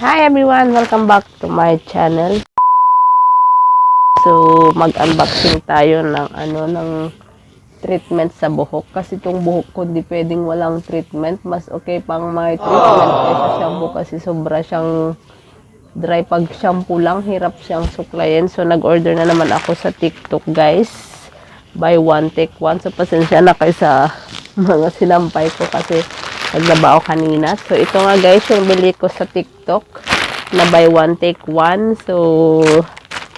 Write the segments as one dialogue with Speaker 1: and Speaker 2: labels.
Speaker 1: Hi everyone! Welcome back to my channel. So, mag-unboxing tayo ng treatment sa buhok. Kasi itong buhok ko, di pwedeng walang treatment. Mas okay pang may treatment kaysa shampoo kasi sobra siyang dry. Pag shampoo lang, hirap siyang suklayin. So, nag-order na naman ako sa TikTok, guys. Buy one, take one. So, pasensya na kayo sa mga sinampay ko kasi naglaba ako kanina. So, ito nga guys, yung bili ko sa TikTok na buy one, take one. So,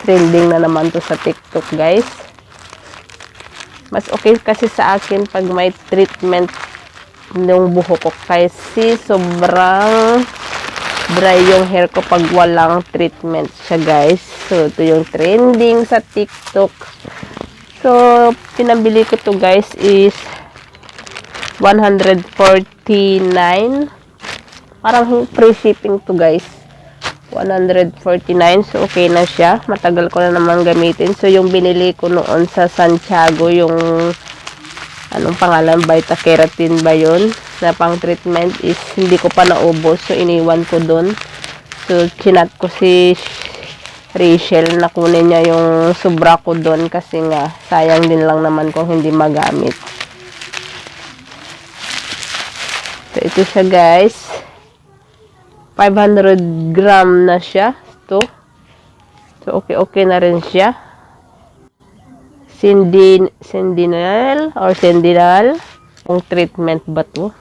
Speaker 1: trending na naman to sa TikTok, guys. Mas okay kasi sa akin pag may treatment ng buhok ko kasi sobrang dry yung hair ko pag walang treatment siya, guys. So, ito yung trending sa TikTok. So, pinabili ko to, guys, is 149. Parang free shipping to, guys. 149. So, okay na siya. Matagal ko na naman gamitin. So, yung binili ko noon sa Santiago, yung anong pangalan, Vita Keratin ba yun? Na pang treatment is hindi ko pa naubos. So, iniwan ko dun. So, chinat ko si Rachel na kunin niya yung sobra ko dun kasi nga, sayang din lang naman kung hindi magamit. So, ito siya, guys. 500 gram na siya. Ito. So, okay na rin siya. Sentinel or Sentinel. Kung treatment ba to?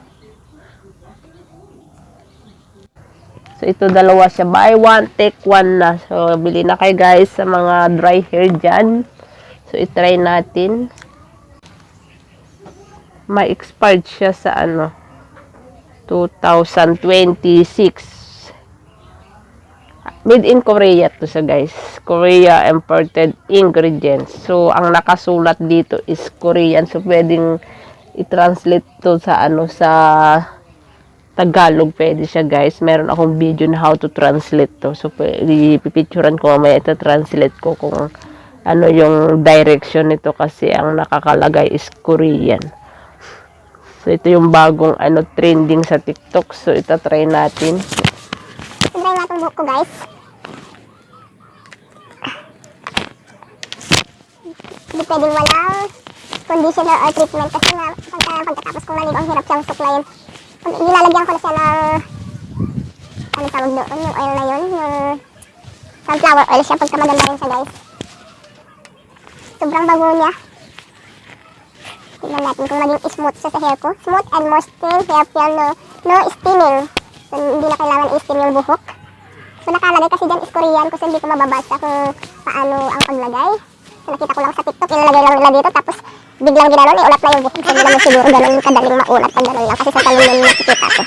Speaker 1: So, ito dalawa siya. Buy one, take one na. So, bili na kayo, guys, sa mga dry hair dyan. So, itry natin. May expired siya sa 2026. Made in Korea to siya, guys. Korea imported ingredients. So, ang nakasulat dito is Korean. So, pwedeng i-translate to sa sa Tagalog. Pwede siya, guys. Meron akong video na how to translate to. So, ipipicturan ko mamaya, ito-translate ko kung ano yung direction nito kasi ang nakakalagay is Korean. So, ito yung bagong trending sa TikTok. So, ito try natin.
Speaker 2: Try nga itong buhok ko, guys. Hindi pwedeng walang conditioner or treatment kasi nga pagkatapos kong maligo, ang hirap siyang suklayin. Nilalagyan ko na siya ng tawag doon, yung oil na yun, yung sunflower oil siya, pagka maganda rin siya, guys. Sobrang bago niya. Tignan natin kung maging smooth siya sa hair ko. Smooth and more thin hair feel, no steaming. So, hindi na kailangan i-steam yung buhok. So, nakalagay kasi dyan is Korean kasi hindi ko mababasa kung paano ang paglagay. So, nakita ko lang sa TikTok, ilalagay lang nila dito, tapos biglang ginanon, iulat na yung buhok. So, hindi naman siguro ganun kadaling maulat pag ganun lang kasi sa salon yung nakikita ko.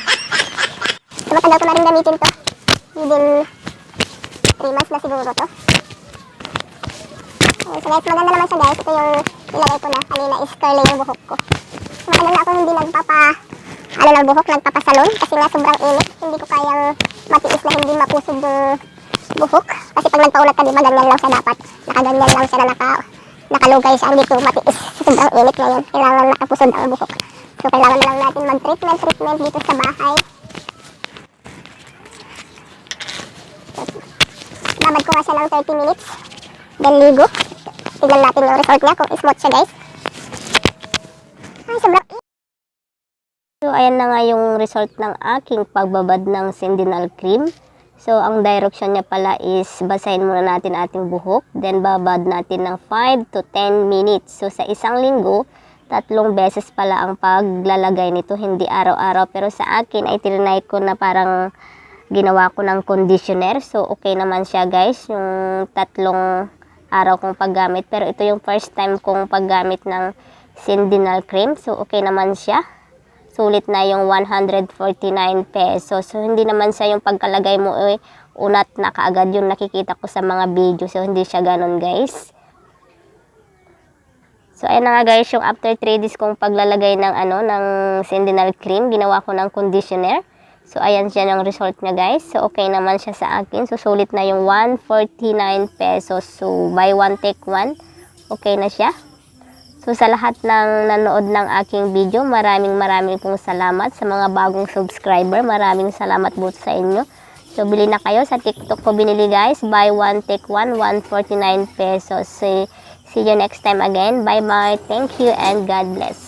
Speaker 2: So, matagal ko na rin gamitin to. Within 3 months na siguro to. So, guys, maganda naman siya, guys. Ito yung nilagay ko na kanina is curly yung buhok ko. So, matagal na ako hindi ng buhok, nagpapasalon kasi nga sobrang init. Hindi ko kayang matiis na hindi mapusog yung buhok. Kasi pag nagpaulat ka, diba, ganyan lang siya dapat. Nakaganyan lang siya na nakalugay siya. Hindi ko matiis. Sobrang init ngayon. Kailangan nakapusog ang buhok. So, kailangan lang natin mag-treatment dito sa bahay. So, babad ko nga siya ng 30 minutes. Then, ligo. Tignan natin yung result niya kung smooth siya, guys. Ay, sobrang init.
Speaker 3: So, ayan na nga yung result ng aking pagbabad ng Sentinel cream. So, ang direction niya pala is basahin muna natin ating buhok. Then, babad natin ng 5 to 10 minutes. So, sa isang linggo, 3 beses pala ang paglalagay nito. Hindi araw-araw. Pero sa akin ay tinry ko na parang ginawa ko ng conditioner. So, okay naman siya, guys. Yung 3 araw kong paggamit. Pero ito yung first time kong paggamit ng Sentinel cream. So, okay naman siya. Sulit na yung 149 pesos. So, hindi naman siya yung pagkalagay mo unat na kaagad yung nakikita ko sa mga video. So, hindi siya ganun, guys. So, ayan na nga, guys, yung after 3 days kong paglalagay ng ng Sentinel cream, ginawa ko ng conditioner. So, ayan siya yung result niya, guys. So, okay naman siya sa akin. So, sulit na yung 149 pesos. So, buy one, take one. Okay na siya. So, sa lahat ng nanood ng aking video, maraming pong salamat. Sa mga bagong subscriber, maraming salamat po sa inyo. So, bili na kayo. Sa TikTok ko binili guys. Buy one, take one, 149 pesos. See you next time again. Bye-bye. Thank you and God bless.